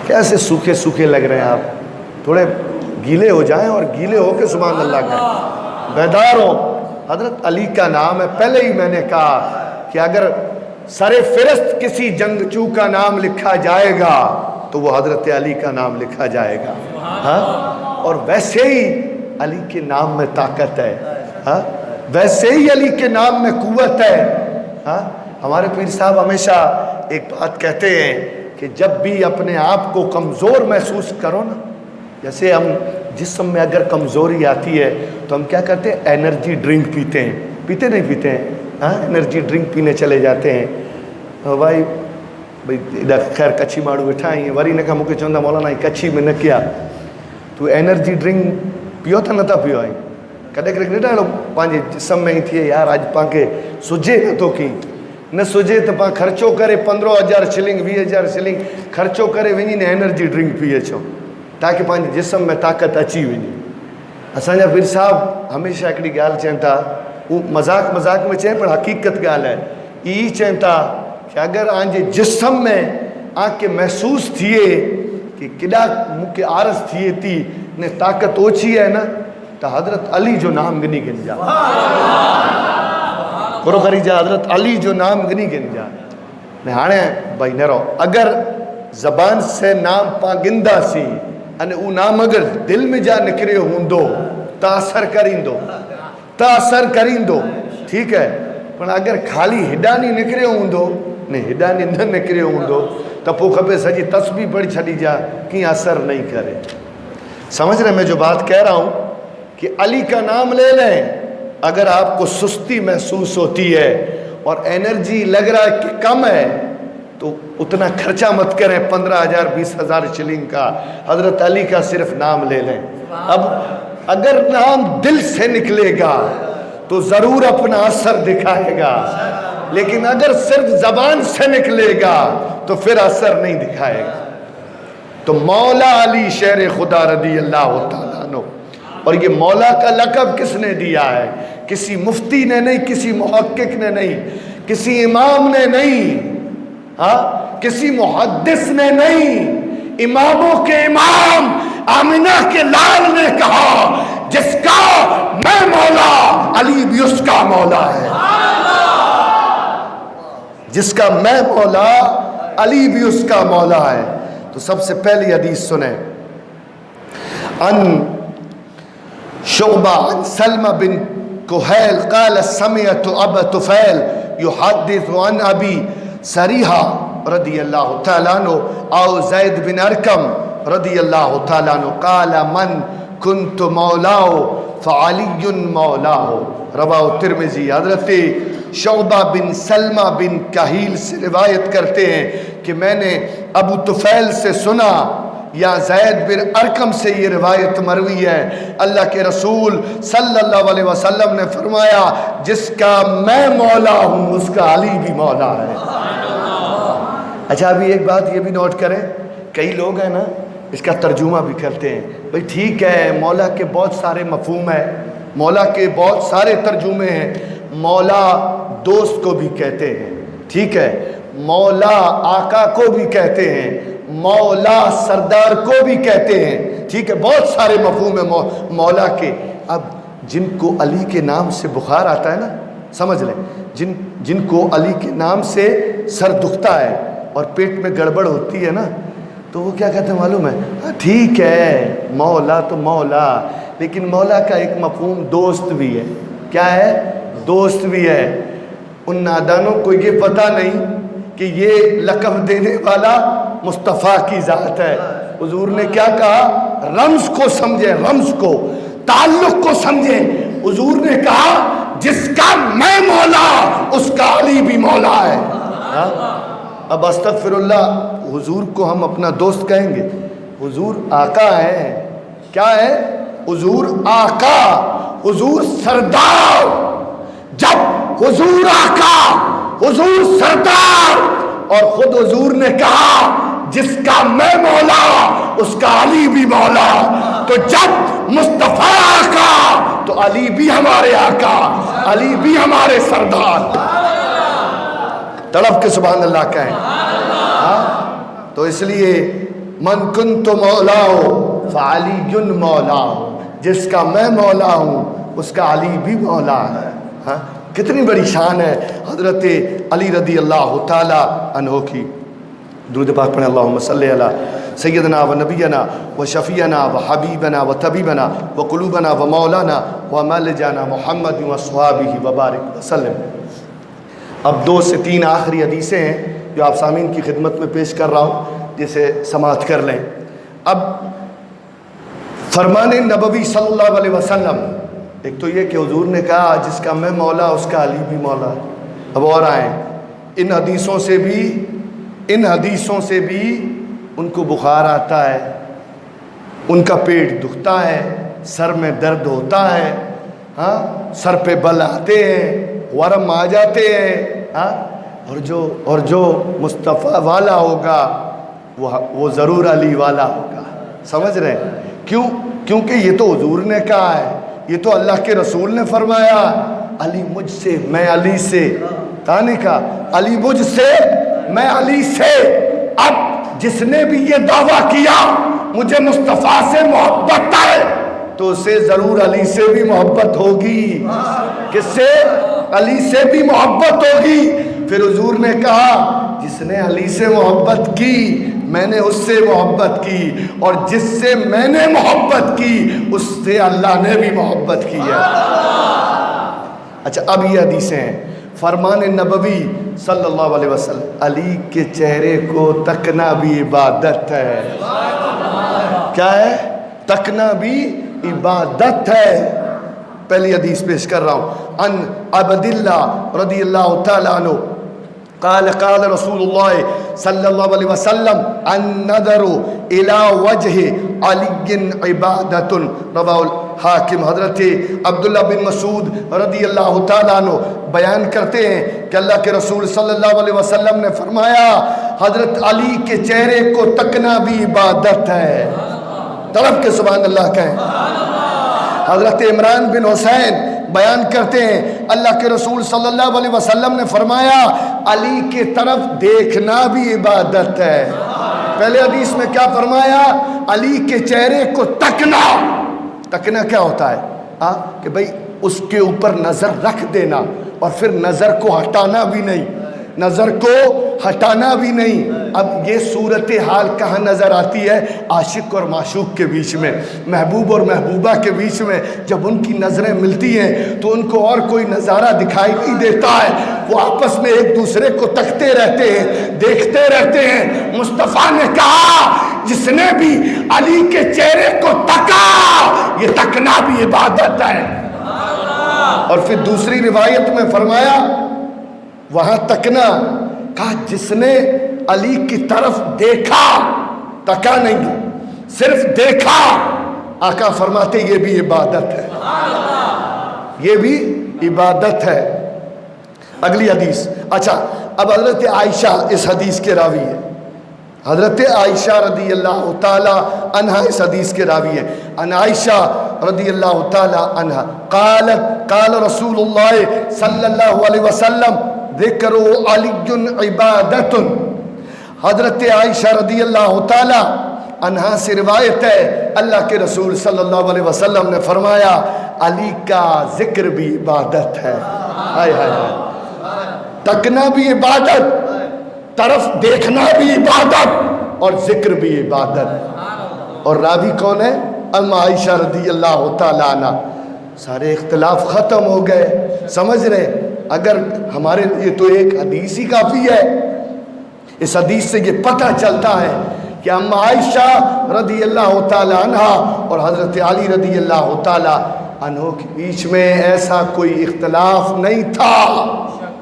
کیسے سوکھے سوکھے لگ رہے ہیں آپ، تھوڑے گیلے ہو جائیں اور گیلے ہو کے سبحان اللہ کہیں، بیدار ہو۔ حضرت علی کا نام ہے، پہلے ہی میں نے کہا کہ اگر سر فہرست کسی جنگجو کا نام لکھا جائے گا تو وہ حضرت علی کا نام لکھا جائے گا، اور ویسے ہی علی کے نام میں طاقت ہے، ویسے ہی علی کے نام میں قوت ہے۔ ہمارے پیر صاحب ہمیشہ ایک بات کہتے ہیں کہ جب بھی اپنے آپ کو کمزور محسوس کرو نا، جیسے ہم جسم میں اگر کمزوری آتی ہے تو ہم کیا کرتے ہیں؟ انرجی ڈرنک پیتے ہیں، پیتے نہیں پیتے ہیں، انرجی ڈرنک پینے چلے جاتے ہیں۔ بھائی خیر کچھی ماڑو بیٹھا ہیں وری نے کہا مجھے چوندا مولانا کچھی میں نہ کیا تو انرجی ڈرنک پیو تھا نتا پیو آئی کدے کدے ڈاڑو پانچے جسم میں ہی تھے یار آج پاں کے سجے نہ تو کی نہ سجے تو پاں خرچو کرے 15,000 شلنگ 20,000 شلنگ خرچو کرے ونجی نے انرجی ڈرنک پیے چھو تاکہ پانچے جسم میں طاقت اچھی ونجی۔ اسانجا پیر صاحب ہمیشہ ایکڑی گال چین تھا، وہ مذاق مذاق میں چین پر حقیقت گال ہے، یہ چین تھا کہ اگر آنجے جسم میں آنکھ کے محسوس تھیے کہ کدا مکہ عارض تھیے تھی نے طاقت اوچھی ہے نا تو حضرت علی جو نام گنی گن جا کرو کری جا حضرت علی جو نام گنی گن جا نہانے بھائی نرو اگر زبان سے نام پا گندہ سی انہیں او نام اگر دل میں جا نکرے ہوندو تاثر کریں دو ٹھیک ہے، پر اگر خالی ہڈانی نکرے ہوندو نے ہڈانی نہ نکرے ہوندو تو پو کھپے سجی تسبیح پڑھ چھڑی جا کی اثر نہیں کرے۔ سمجھ رہے میں جو بات کہہ رہا ہوں کہ علی کا نام لے لیں، اگر آپ کو سستی محسوس ہوتی ہے اور انرجی لگ رہا ہے کہ کم ہے تو اتنا خرچہ مت کریں 15,000 20,000 شلنگ کا، حضرت علی کا صرف نام لے لیں۔ اب اگر نام دل سے نکلے گا تو ضرور اپنا اثر دکھائے گا، لیکن اگر صرف زبان سے نکلے گا تو پھر اثر نہیں دکھائے گا۔ تو مولا علی شیر خدا رضی اللہ تعالیٰ عنہ، اور یہ مولا کا لقب کس نے دیا ہے؟ کسی مفتی نے نہیں، کسی محقق نے نہیں، کسی امام نے نہیں، کسی محدث نے نہیں، اماموں کے امام آمنہ کے لال نے کہا جس کا میں مولا علی بھی اس کا مولا ہے، جس کا میں مولا علی بھی اس کا مولا ہے۔ تو سب سے پہلی حدیث سنیں، ان شعبہ عن سلمہ بن کہیل قال سمعت ابا طفیل یحدث عن ابی سریحہ رضی اللہ تعالیٰ عنہ او زید بن ارکم رضی اللہ تعالیٰ عنہ قال من کنت مولاہ فعلی مولاہ، رواہ ترمذی۔ حضرت شعبہ بن سلمہ بن کہیل سے روایت کرتے ہیں کہ میں نے ابو طفیل سے سنا، یا زید بن ارکم سے یہ روایت مروی ہے، اللہ کے رسول صلی اللہ علیہ وسلم نے فرمایا جس کا میں مولا ہوں اس کا علی بھی مولا ہے۔ اچھا ابھی ایک بات یہ بھی نوٹ کریں، کئی لوگ ہیں نا اس کا ترجمہ بھی کرتے ہیں، بھئی ٹھیک ہے مولا کے بہت سارے مفہوم ہیں، مولا کے بہت سارے ترجمے ہیں، مولا دوست کو بھی کہتے ہیں، ٹھیک ہے، مولا آقا کو بھی کہتے ہیں، مولا سردار کو بھی کہتے ہیں، ٹھیک ہے، بہت سارے مفہوم ہیں مولا کے۔ اب جن کو علی کے نام سے بخار آتا ہے نا، سمجھ لیں، جن کو علی کے نام سے سر دکھتا ہے اور پیٹ میں گڑبڑ ہوتی ہے نا، تو وہ کیا کہتے ہیں معلوم ہے؟ ٹھیک ہے مولا تو مولا، لیکن مولا کا ایک مفہوم دوست بھی ہے۔ کیا ہے؟ دوست بھی ہے۔ ان نادانوں کو یہ پتہ نہیں کہ یہ لقب دینے والا مصطفیٰ کی ذات ہے۔ حضور نے کیا کہا؟ رمز کو سمجھے، رمز کو، تعلق کو سمجھے۔ حضور نے کہا جس کا میں مولا اس کا علی بھی مولا ہے۔ اب استغفر اللہ، حضور کو ہم اپنا دوست کہیں گے؟ حضور آقا ہے۔ کیا ہے؟ حضور آقا، حضور سردار۔ جب حضور آقا، حضور سردار، اور خود حضور نے کہا جس کا میں مولا اس کا علی بھی مولا، تو جب مصطفیٰ آقا تو علی بھی ہمارے آقا، علی بھی ہمارے سردار۔ تڑپ کے سبحان اللہ کہیں۔ تو اس لیے من کنت مولاہ فعلی مولاہ، جس کا میں مولا ہوں اس کا علی بھی مولا ہے۔ کتنی بڑی شان ہے حضرت علی رضی اللہ تعالی عنہ کی۔ درود پاک پڑھیں، اللہم صلی علی سیدنا و نبینا و شفیعنا و حبیبنا و طبیبنا و قلوبنا و مولانا و ملجانا محمد و صحابہ و بارک وسلم۔ اب 2 سے 3 آخری حدیثیں ہیں جو آپ سامعین کی خدمت میں پیش کر رہا ہوں، جسے سماعت کر لیں۔ اب فرمان نبوی صلی اللہ علیہ وسلم، ایک تو یہ کہ حضور نے کہا جس کا میں مولا اس کا علی بھی مولا۔ اب اور آئیں، ان حدیثوں سے بھی ان کو بخار آتا ہے، ان کا پیٹ دکھتا ہے، سر میں درد ہوتا ہے، سر پہ بل آتے ہیں، ورم آ جاتے ہیں، اور جو مصطفیٰ والا ہوگا وہ ضرور علی والا ہوگا۔ سمجھ رہے ہیں؟ کیونکہ یہ تو حضور نے کہا ہے، یہ تو اللہ کے رسول نے فرمایا علی مجھ سے میں علی سے، کہا نہیں کہا علی مجھ سے میں علی سے۔ اب جس نے بھی یہ دعویٰ کیا مجھے مصطفیٰ سے محبت ہے تو اسے ضرور علی سے بھی محبت ہوگی۔ کس سے؟ علی سے بھی محبت ہوگی۔ پھر حضور نے کہا جس نے علی سے محبت کی میں نے اس سے محبت کی، اور جس سے میں نے محبت کی اس سے اللہ نے بھی محبت کی ہے۔ اچھا اب یہ حدیثیں ہیں، فرمان نبوی صلی اللہ علیہ وسلم، علی کے چہرے کو تکنا بھی عبادت ہے۔ کیا ہے؟ تکنا بھی عبادت ہے۔ پہلی حدیث پیش کر رہا ہوں، ان عبداللہ رضی اللہ تعالیٰ عنہ قال قال رسول اللہ صلی اللہ علیہ وسلم النظر الى وجہ علی عبادت رواہ الحاکم۔ حضرت عبداللہ بن مسعود رضی اللہ تعالیٰ عنہ بیان کرتے ہیں کہ اللہ کے رسول صلی اللہ علیہ وسلم نے فرمایا حضرت علی کے چہرے کو تکنا بھی عبادت ہے۔ طرف کے سبحان اللہ کہیں۔ حضرت عمران بن حسین بیان کرتے ہیں اللہ کے رسول صلی اللہ علیہ وسلم نے فرمایا علی کے طرف دیکھنا بھی عبادت ہے۔ پہلے حدیث میں کیا فرمایا؟ علی کے چہرے کو تکنا۔ تکنا کیا ہوتا ہے؟ کہ بھئی اس کے اوپر نظر رکھ دینا اور پھر نظر کو ہٹانا بھی نہیں، نظر کو ہٹانا بھی نہیں۔ اب یہ صورتحال کہاں نظر آتی ہے؟ عاشق اور معشوق کے بیچ میں، محبوب اور محبوبہ کے بیچ میں جب ان کی نظریں ملتی ہیں تو ان کو اور کوئی نظارہ دکھائی نہیں دیتا ہے، وہ آپس میں ایک دوسرے کو تکتے رہتے ہیں، دیکھتے رہتے ہیں۔ مصطفیٰ نے کہا جس نے بھی علی کے چہرے کو تکا یہ تکنا بھی عبادت ہے۔ اور پھر دوسری روایت میں فرمایا وہاں تکنا، کہا جس نے علی کی طرف دیکھا، تکا نہیں صرف دیکھا، آقا فرماتے یہ بھی عبادت ہے، یہ بھی عبادت ہے۔ اگلی حدیث، اچھا اب حضرت عائشہ اس حدیث کے راوی ہے، حضرت عائشہ رضی اللہ تعالی عنہ اس حدیث کے راوی ہے۔ ان عائشہ رضی اللہ تعالی عنہ قالت قال رسول اللہ صلی اللہ علیہ وسلم ذکر علی عبادت۔ حضرت عائشہ رضی اللہ تعالی عنہا سے روایت ہے اللہ کے رسول صلی اللہ علیہ وسلم نے فرمایا علی کا ذکر بھی عبادت ہے۔ ہائے ہائے ہائے، تکنا بھی عبادت، طرف دیکھنا بھی عبادت اور ذکر بھی عبادت۔ اور راوی کون ہے؟ ام عائشہ رضی اللہ تعالیٰ عنہ۔ سارے اختلاف ختم ہو گئے، سمجھ رہے؟ اگر ہمارے لیے تو ایک حدیث ہی کافی ہے۔ اس حدیث سے یہ پتہ چلتا ہے کہ ام عائشہ رضی اللہ تعالیٰ عنہ اور حضرت علی رضی اللہ تعالیٰ عنہ کے بیچ میں ایسا کوئی اختلاف نہیں تھا،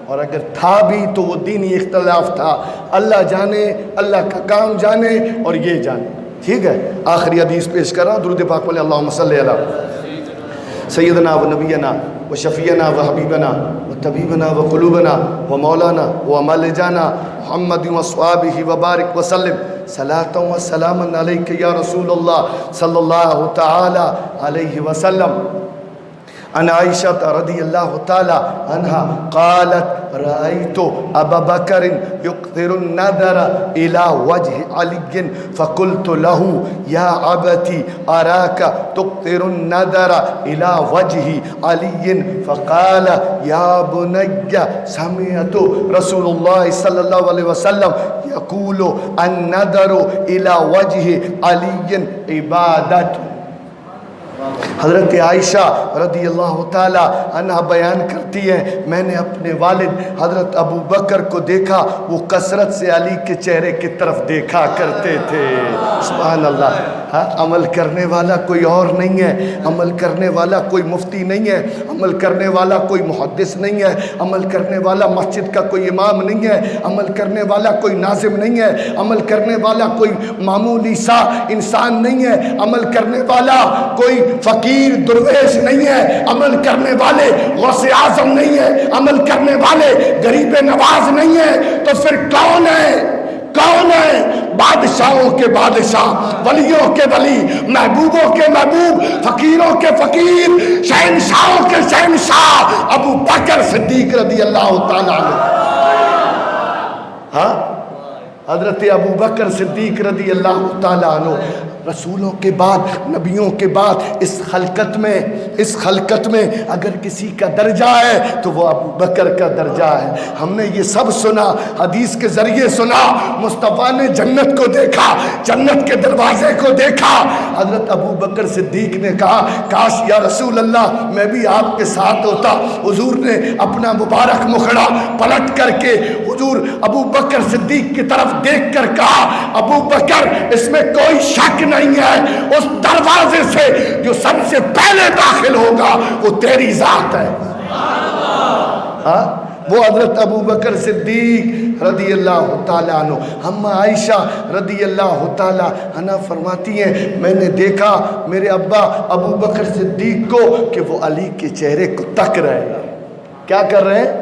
اور اگر تھا بھی تو وہ دینی اختلاف تھا۔ اللہ جانے، اللہ کا کام جانے اور یہ جانے۔ ٹھیک ہے، آخری حدیث پیش کر رہا ہوں، درود پاک پڑھیں اللہم صلی علی سیدنا و نبینا و شفیعنا و حبیبنا و طبیبنا و قلوبنا و مولانا و ملجانا محمد و اصحابہ و بارک وسلم صلاۃ و سلام علیک یا رسول اللہ صلی اللہ تعالی علیہ وسلم۔ عن عائشة رضی اللہ تعالی عنہ قالت رأيت أبا بكر يكثر النظر إلى وجه علي فقلت له يا أبتي أراك تكثر النظر إلى وجه علي فقال يا بني سمعت رسول الله صلى الله عليه وسلم يقول النظر إلى وجه علي عبادة۔ حضرت عائشہ رضی اللہ تعالی عنہ بیان کرتی ہیں میں نے اپنے والد حضرت ابو بکر کو دیکھا، وہ کثرت سے علی کے چہرے کی طرف دیکھا کرتے تھے۔ سبحان اللہ۔ عمل کرنے والا کوئی اور نہیں ہے، عمل کرنے والا کوئی مفتی نہیں ہے، عمل کرنے والا کوئی محدث نہیں ہے، عمل کرنے والا مسجد کا کوئی امام نہیں ہے، عمل کرنے والا کوئی ناظم نہیں ہے، عمل کرنے والا کوئی معمولی سا انسان نہیں ہے، عمل کرنے والا کوئی فقیر درویش نہیں ہے، عمل کرنے والے غوث اعظم نہیں ہے، عمل کرنے والے غریب نواز نہیں ہے، تو پھر کون ہے؟ کون ہے؟ بادشاہوں کے بادشاہ، ولیوں کے ولی، محبوبوں کے محبوب، فقیروں کے فقیر، شہنشاہوں کے شہنشاہ ابو بکر صدیق رضی اللہ تعالیٰ عنہ۔ ہاں، حضرت ابو بکر صدیق رضی اللہ تعالیٰ عنہ رسولوں کے بعد، نبیوں کے بعد اس خلقت میں اگر کسی کا درجہ ہے تو وہ ابو بکر کا درجہ ہے۔ ہم نے یہ سب سنا، حدیث کے ذریعے سنا، مصطفیٰ نے جنت کو دیکھا، جنت کے دروازے کو دیکھا۔ حضرت ابو بکر صدیق نے کہا کاش یا رسول اللہ میں بھی آپ کے ساتھ ہوتا۔ حضور نے اپنا مبارک مخڑا پلٹ کر کے حضور ابو بکر صدیق کی طرف دیکھ کر کہا ابو بکر اس میں کوئی شک نہیں ہے، اس دروازے سے جو سب سے پہلے داخل ہوگا وہ تیری ذات ہے۔ وہ حضرت ابو بکر صدیق رضی اللہ تعالیٰ عنہ، ہم عائشہ رضی اللہ تعالیٰ عنہ فرماتی ہیں میں نے دیکھا میرے ابا ابو بکر صدیق کو کہ وہ علی کے چہرے کو تک رہے ہیں۔ کیا کر رہے ہیں؟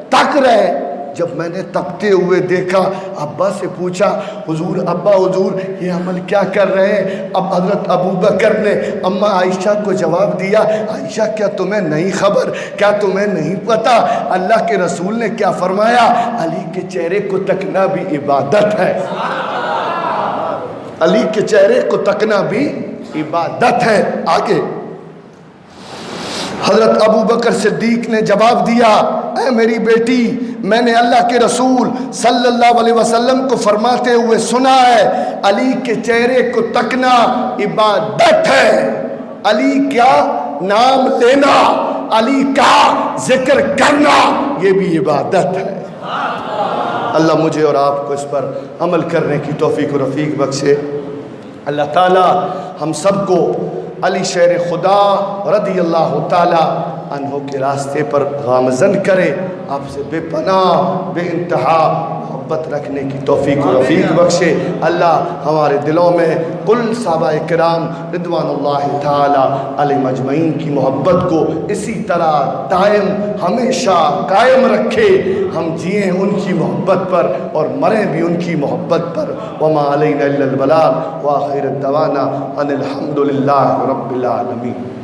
تک رہے ہیں۔ جب میں نے تکتے ہوئے دیکھا، ابا سے پوچھا حضور ابا حضور یہ عمل کیا کر رہے ہیں؟ اب حضرت ابو بکر نے اماں عائشہ کو جواب دیا، عائشہ کیا تمہیں نہیں خبر، کیا تمہیں نہیں پتا اللہ کے رسول نے کیا فرمایا؟ علی کے چہرے کو تکنا بھی عبادت ہے، علی کے چہرے کو تکنا بھی عبادت ہے۔ آگے حضرت ابو بکر صدیق نے جواب دیا، اے میری بیٹی میں نے اللہ کے رسول صلی اللہ علیہ وسلم کو فرماتے ہوئے سنا ہے علی کے چہرے کو تکنا عبادت ہے۔ علی کیا نام لینا، علی کا ذکر کرنا یہ بھی عبادت ہے۔ اللہ مجھے اور آپ کو اس پر عمل کرنے کی توفیق و رفیق بخشے۔ اللہ تعالی ہم سب کو علی شیر خدا رضی اللہ تعالی عنہ کے راستے پر گامزن کرے، آپ سے بے پناہ بے انتہا محبت رکھنے کی توفیق و رفیق بخشے۔ اللہ ہمارے دلوں میں کل صحابہ کرام رضوان اللہ تعالی علیہم اجمعین کی محبت کو اسی طرح دائم ہمیشہ قائم رکھے، ہم جئیں ان کی محبت پر اور مریں بھی ان کی محبت پر۔ وما علینا الا البلاغ وآخر دعوانا ان الحمد للہ رب العالمین۔